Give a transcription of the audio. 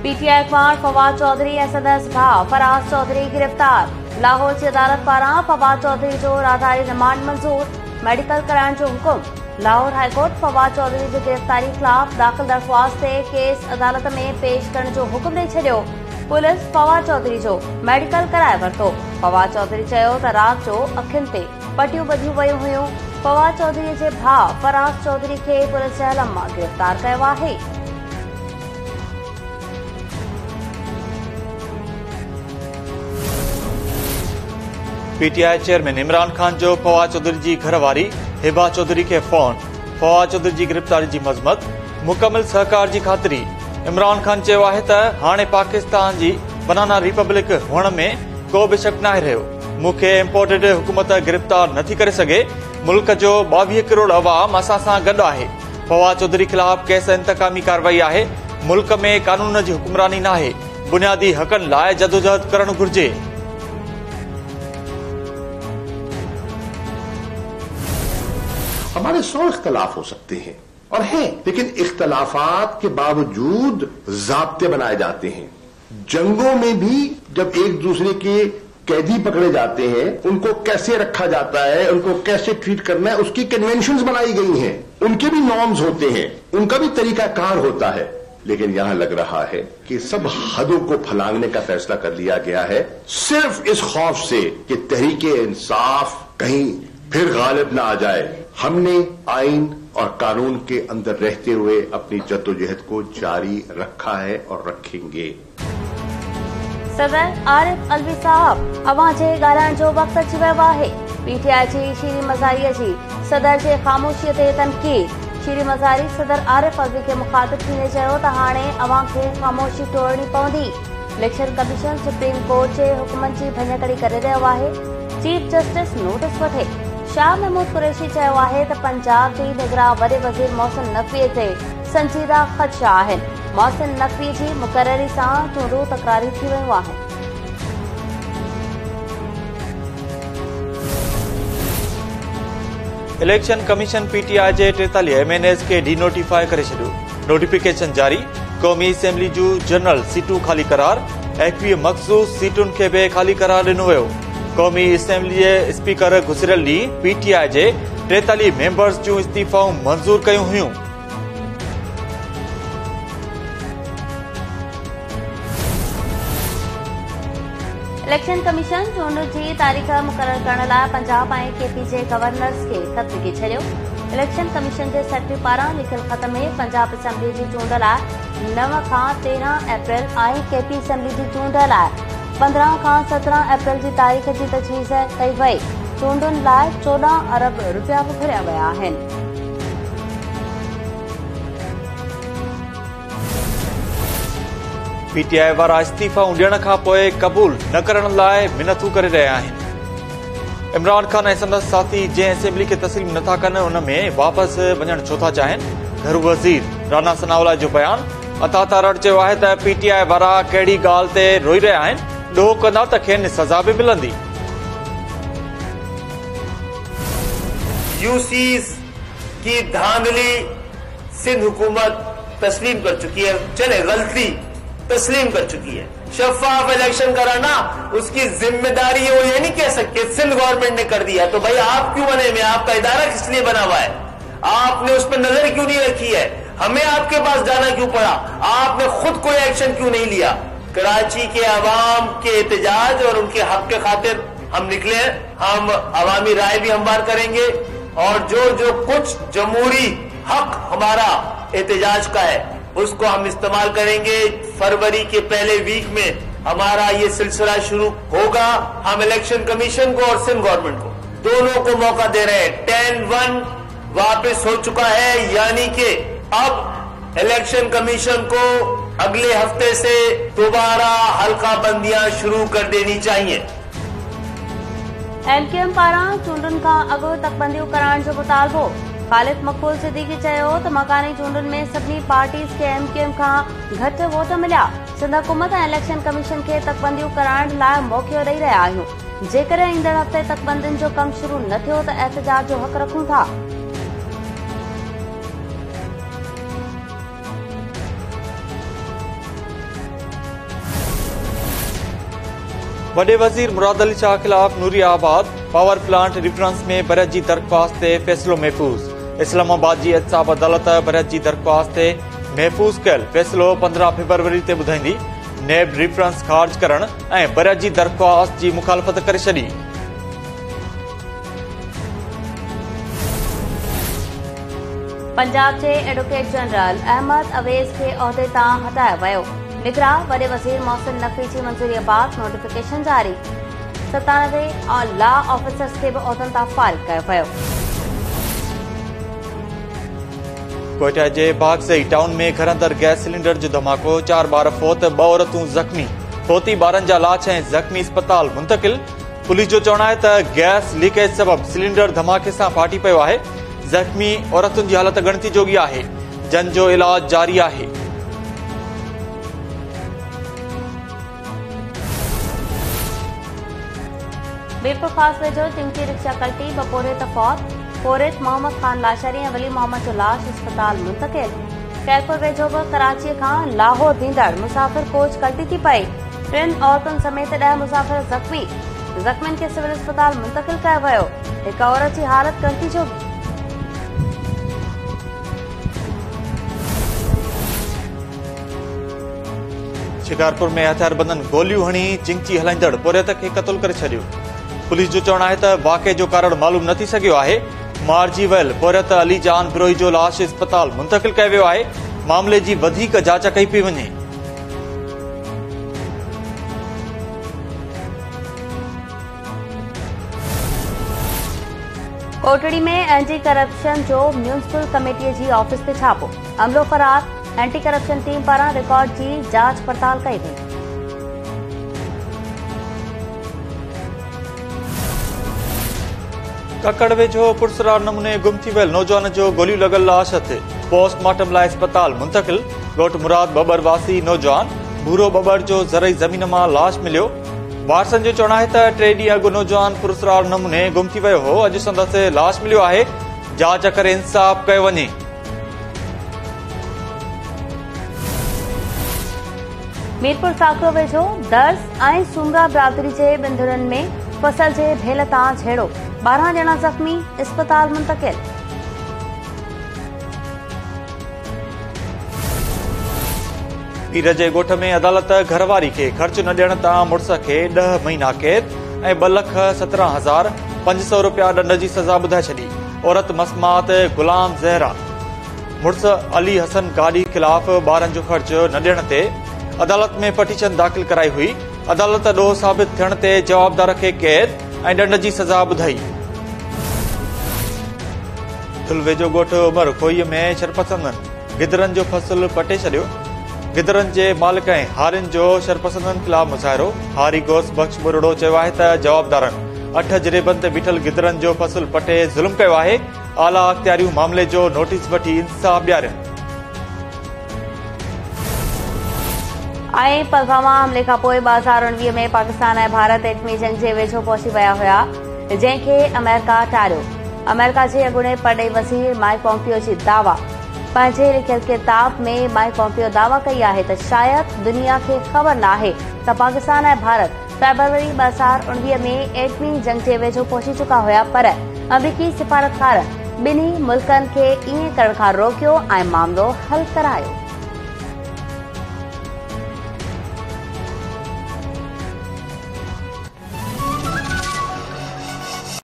PTI अखबार फवाद चौधरी ऐं संदसि भाउ फराज चौधरी गिरफ़्तार। लाहौर जी अदालत पारां फवाद चौधरी जो राहदारी रिमांड मंज़ूर, मेडिकल कराइण जो हुकुम। लाहौर हाईकोर्ट फवाद चौधरी जी गिरफ़्तारी ख़िलाफ़ दाख़िल दरख़्वास्त ते केस अदालत में पेश करण जो हुकुम ॾेई छॾियो। पुलिस फवाद चौधरी जो मेडिकल कराए वरितो। फवाद चौधरी चयो त राति जो अखियुनि ते पटियूं ॿधियूं वयूं हुयूं। फवाद चौधरी जे भाउ फराज चौधरी खे पुलिस जहलम मां गिरफ़्तार कयो आहे। पीटीआई चेयरमैन इमरान खान जो फवाद चौधरी जी घरवारी हिबा चौधरी के फोन। फवाद चौधरी जी गिरफ़्तारी जी मज़मत, मुकमिल सहकार जी ख़ातिरी। इमरान खान चयो आहे त हाणे पाकिस्तान जी बनाना रिपब्लिक हुअण में को बि शक नाहे रहियो। मूंखे इम्पोर्टेड हुकूमत गिरफ़्तार नथी करे सघे। मुल्क जो 22 करोड़ अवाम असां सां गॾु आहे। फवाद चौधरी ख़िलाफ़ केस इंतकामी कार्रवाई आहे। मुल्क में कानून जी हुक्मरानी नाहे। बुनियादी हक़नि लाइ जदोजहद करणु घुर्जे। हमारे 100 इख्तलाफ हो सकते हैं और हैं, लेकिन इख्तलाफात के बावजूद ज़ाब्ते बनाए जाते हैं। जंगों में भी जब एक दूसरे के कैदी पकड़े जाते हैं, उनको कैसे रखा जाता है, उनको कैसे ट्रीट करना है, उसकी कन्वेंशंस बनाई गई हैं। उनके भी नॉर्म्स होते हैं, उनका भी तरीकाकार होता है। लेकिन यहां लग रहा है कि सब हदों को फलांगने का फैसला कर लिया गया है, सिर्फ इस खौफ से कि तहरीके इंसाफ कहीं फिर गालिब ना आ जाए। हमने आइन और कानून के अंदर रहते हुए अपनी जद्दोजहद को जारी रखा है और रखेंगे। सदर आरिफ अलवी साहब अवां जे ॻाल्हाइण जो वक़्तु अची वियो आहे। पीटीआई जी शीरी मज़ारीअ जी सदर जे ख़ामोशीअ ते तनक़ीद। शीरी मज़ारी सदर आरिफ अलवी खे मुखातिब थींदे चयो त हाणे अवां खे ख़ामोशी तोड़नी पवंदी। इलेक्शन कमीशन सुप्रीम कोर्ट जे हुकुमनि जी भञकड़ी करे रहियो आहे। चीफ जस्टिस नोटिस वठे। शाह महमूद कुरैशी चयो आहे त पंजाब जी निगरां वॾे वज़ीर मोहसिन नक़वी ते संजीदा ख़दशा आहिनि। मोहसिन नक़वी जी मुक़ररी सां चूंडूं तकरारी थी वयूं आहिनि। इलेक्शन कमीशन पीटीआई जे 43 MNAs खे डी नोटिफाई करे छॾियो। नोटिफिकेशन जारी। क़ौमी असेंबली जूं जनरल सीटूं ख़ाली करार। 21 मख़सूस सीटुनि खे बि ख़ाली करार ॾिनो वियो। क़ौमी असेंबली जे स्पीकर गुज़िरियल ॾींहुं पीटीआई जे 43 मेंबर्स जूं इस्तीफ़ाऊं मंज़ूर कयूं हुयूं। इलेक्शन कमीशन चूंड जी तारीख़ मुक़रर करण लाइ पंजाब ऐं केपी जे गवर्नर्स खे ख़त लिखी छॾियो। इलेक्शन कमीशन जे सेक्रेटरी पारां लिखियल ख़त में पंजाब असेंबली जी चूंड लाइ 9 खां 13 अप्रैल ऐं केपी असेंबली जी चूंड लाइ 15 खां 17 अप्रैल जी तारीख़ जी तजवीज़ कई वई। चूंडुनि लाइ 14 अरब रुपया बि घुरिया विया आहिनि। पीटीआई वारा इस्तीफ़ाऊं ॾियण खां पोइ क़बूल न करण लाइ मिनतूं करे रहिया आहिनि। इमरान खान ऐं संदसि साथी जंहिं असेंबली खे तस्लीम नथा कनि, उन में वापसि वञणु छो था चाहिनि? घर वज़ीर राना सनाउल्लाह जो बयानु। अता तारड़ चयो आहे त पीटीआई वारा कहिड़ी ॻाल्हि ते रोई रहिया आहिनि, ॾोह कंदा त खेनि सज़ा बि मिलंदी। यूसीज की धांधली सिंध हुकूमत तस्लीम कर चुकी है। चले गलती तस्लीम कर चुकी है। शफाफ इलेक्शन कराना उसकी जिम्मेदारी है, वो ये नहीं कह सकते सिंध गवर्नमेंट ने कर दिया तो भाई आप क्यों बने में? आपका इदारा किस लिए बना हुआ है? आपने उस पर नजर क्यों नहीं रखी है? हमें आपके पास जाना क्यों पड़ा? आपने खुद कोई एक्शन क्यों नहीं लिया? कराची के अवाम के एहतजाज और उनके हक के खातिर हम निकले हैं। हम अवामी राय भी हमवार करेंगे और जो कुछ जमहूरी हक हमारा एहतजाज का है उसको हम इस्तेमाल करेंगे। फरवरी के पहले वीक में हमारा ये सिलसिला शुरू होगा। हम इलेक्शन कमीशन को और सिंध गवर्नमेंट को दोनों को मौका दे रहे हैं। 10-1 वापस हो चुका है, यानी कि अब इलेक्शन कमीशन को अगले हफ्ते से दोबारा हल्का बंदियां शुरू कर देनी चाहिए। एमकेएम पारां चूंडुनि खां अॻु तकबंदियूं कराइण जो मुतालबो। ख़ालिद मक़बूल सिद्दीकी चयो त मकानी चूंडुनि में सभिनी पार्टीज़ खे एमकेएम खां घटि वोट मिलिया। सिंध हुकूमत ऐं इलेक्शन कमीशन खे तकबंदियूं कराइण लाइ मौक़ो ॾेई रहिया आहियूं। जेकर ईंदड़ हफ़्ते तकबंदियुनि जो कमु शुरू न थियो त एहतजाज जो हक़ रखूं था। वॾे वज़ीर मुराद अली शाह ख़िलाफ़ नूरियाबाद पावर प्लांट रेफरेंस में बरत जी दरख़्वास्त ते फ़ैसिलो महफ़ूज़। इस्लामाबाद जी एहतिसाब अदालत बरत जी दरख़्वास्त ते महफ़ूज़ कयल फ़ैसिलो 15 फरवरी ते ॿुधाईंदी। नेब रेफरेंस ख़ारिज करण ऐं बरत जी दरख़्वास्त जी मुखालफ़त करे छॾी। पंजाब जे एडवोकेट जनरल अहमद अवेज़ खे उहिदे तां हटायो वियो। निगरां वॾे वज़ीर मोहसिन नक़वी जी मंज़ूरीअ बाद नोटिफिकेशन जारी। 97 लॉ ऑफिसर्स खे बि उहिदनि तां फारिग कयो वियो। कोयटा जे बागसई टाउन में घर अंदर गैस सिलेंडर जो धमाको, 4 ॿार फौत, 2 औरतूं ज़ख़्मी। फौती ॿारनि जा लाश ऐं ज़ख़्मी अस्पताल मुंतक़िल। पुलिस जो चवणु आहे त गैस लीकेज सबबि सिलेंडर धमाके सां फाटी पियो आहे। ज़ख़्मी औरतुनि जी हालत गणती जोगी आहे। जन जो इलाज जारी आहे। मीरपुर ख़ास वेझो चिंकी रिक्शा कल्टी, बपोरे त फौत। फोरित मोहम्मद खान लाशारी ऐं वली मोहम्मद जो लाश अस्पताल मुंतक़िल। कैरपुर वेझो बि कराची खां लाहौर ईंदड़ मुसाफ़िर कोच कल्टी थी पई। 3 औरतुनि समेत 10 मुसाफ़िर ज़ख़्मी। ज़ख़्मियुनि खे सिविल अस्पताल मुंतक़िल कयो वियो। हिक औरत जी हालत गणती जोगी। शिकारपुर में हथियारबंदनि गोलियूं हणी चिंची हलाईंदड़ पुरियत खे क़तल करे छॾियो। पुलिस जो चवणु आहे त वाक़े जो कारण मालूम न थी सघियो आहे। मारिजी वियल पुरियत अली जान बिरोही जो लाश अस्पताल मुंतक़िल कयो वियो आहे। मामले जी वधीक जांच कई पई वञे। कोटड़ी में एंटी करप्शन जो म्यूनिसिपल कमेटीअ जी ऑफिस ते छापो। अमलो फरार। एंटी करप्शन टीम पारां रिकॉर्ड जी जांच पड़ताल कई वई। ककड़ वेझो पुरसरार नमूने गुम थी वियल नौजवान जो गोलियूं लॻल लाश हथ। पोस्टमार्टम लाइ अस्पताल मुंतक़िल। ॻोठ मुराद बबर वासी नौजवान भूरो बबर जो ज़रई ज़मीन मां लाश मिलियो। वारसनि जो चवणु आहे त 3 ॾींहं अॻु नौजवान पुरसरार नमूने गुम थी वियो हो। अॼु संदसि लाश मिलियो आहे। जांच करे इंसाफ़ कयो वञे। मीरपुर साकरो वेझो दर्स ऐं सूमरा बिरादरी जे बिंदुरनि में फसल जे भेल तां झेड़ो। 12 ॼणा ज़ख़्मी, अस्पताल मुंतक़िल। पीर जे ॻोठ में अदालत घरवारी खे ख़र्च न ॾियण तां मुड़ुस खे 10 महीना कैद ऐं 2,17,500 रुपया ॾंड जी सज़ा ॿुधाए छॾी। औरत मसमात गुलाम ज़हरा मुड़ुस अली हसन गाॾी ख़िलाफ़ ॿारनि जो ख़र्च न ॾियण ते अदालत में पटिशन दाख़िल कराई हुई। अदालत ॾोह साबित थियण ते जवाबदार खे कैद ऐं ॾंड जी सज़ा ॿुधाई। वेझो ॻोठ उमर खोईअ में शरपसंदनि गिदरनि जो फसल पटे छॾियो। गिदरनि जे मालिक ऐं हारियुनि जो शरपसंदनि ख़िलाफ़ मुज़ाहिरो। हारी गोस बख़्श मुरड़ो चयो आहे त जवाबदारनि 8 जरेबनि ते बीठल गिदरनि जो फसल पटे ज़ुल्म कयो आहे। आला अख़्तियारियूं मामले जो नोटिस वठी इंसाफ़ ॾियारियो। पुलवामा हमले खां पोइ 2019 में पाकिस्तान ऐं भारत एटमी जंग जे वेझो पहुची विया हुआ, जंहिंखे अमेरिका टारियो। अमेरिका जे अॻूणे परॾेही वज़ीर माइक पॉम्पियो जी दावा। पंहिंजे लिखियल किताब में माइक पॉम्पियो दावा कई आहे त शायदि दुनिया खे ख़बर नाहे त पाकिस्तान ऐं भारत फरवरी 2019 में एटमी जंग जे वेझो पहुची चुका हुआ, पर अमरीकी सिफ़ारतकार ॿिन्ही मुल्कनि खे ईअं करण खां रोकियो ऐं मामलो हल करायो।